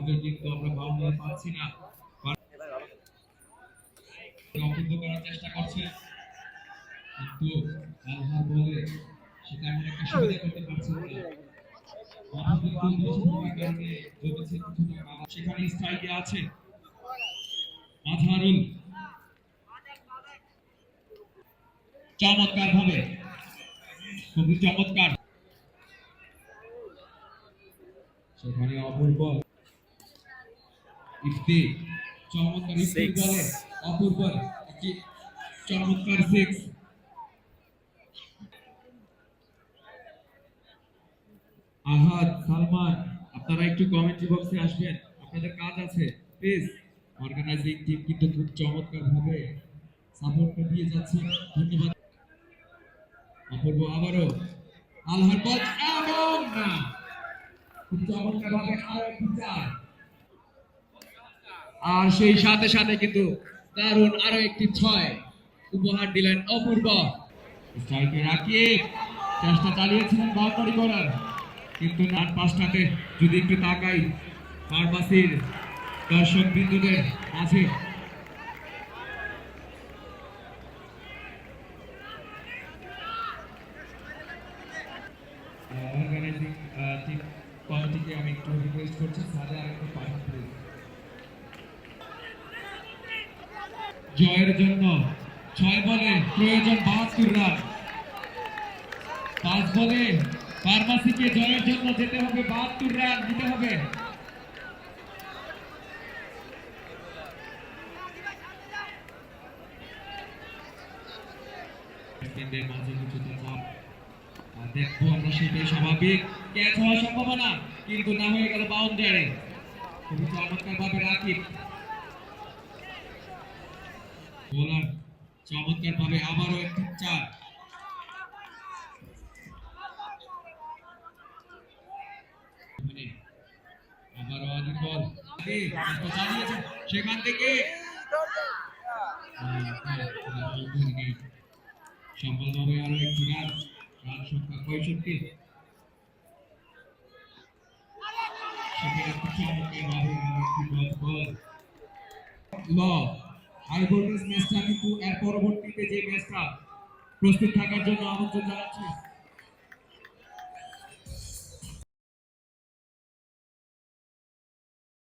তবে কিন্তু আমরা বাউন্ডারি পাচ্ছি না। অপূর্ব করার চেষ্টা করছে কিন্তু আলহার বলে সেটা এমন একটা সুবিধা করতে পারছেন না। সেখানে স্ট্রাইকে আছে আজহারুল, চমৎকার ভাবে, খুবই চমৎকার। সেখানে অপূর্ব ইফতি, চমৎকার ইফতি বলে অপূর্ব একটি চমৎকার সিক্স। আহাদ, সালমান, আপনারা একটু কমেন্ট্রি বক্সে আসবেন, আপনাদের কাজ আছে প্লিজ। অর্গানাইজিং টিম কিন্তু খুব চমৎকার ভাবে সাপোর্টটা দিয়ে যাচ্ছে, ধন্যবাদ। অপূর্ব আবারও আলহার বল এবং না, খুব চমৎকার ভাবে আরো একটি চার, আর সেই সাথে সাথে কিন্তু দারুণ আরো একটি ছয় উপহার দিলেন অপূর্ব। স্ট্রাইকে রাকিব চেষ্টা চালিয়েছিলেন বাউন্ডারি করার, কিন্তু নাট পাঁচটাতে যদি একটু তাকাই ফার্মাসির দর্শক বিন্দুদের মাঝে অর্গানাইজিং টিম কমিটিকে আমি একটু রিকোয়েস্ট করছি স্যারে আরেকটু পাঠান প্লিজ। জয়ের জন্য 6 বলে প্রয়োজন 72 রান। 5 বলে ফার্মাসিকে জয়ের জন্য যেতে হবে 72 রান দিতে হবে। মাঝে কিছুটা চাপ দেখবো আমরা, সেটাই স্বাভাবিক। ক্যাচ হওয়ার সম্ভাবনা কিন্তু না হয়ে গেল বাউন্ডারি। খুবই চমৎকার ভাবে রাকিব বোলার, চমৎকার ভাবে আবারও একটি চার। আবারও আদি বল চালিয়েছে সেখান থেকে সফলভাবে আরো একটি রান, রান সংখ্যা 65। হাই ভোল্টেজ ম্যাচটা কিন্তু এর পরবর্তীতে যে ম্যাচটা প্রস্তুত থাকার জন্য আমন্ত্রণ জানাচ্ছি।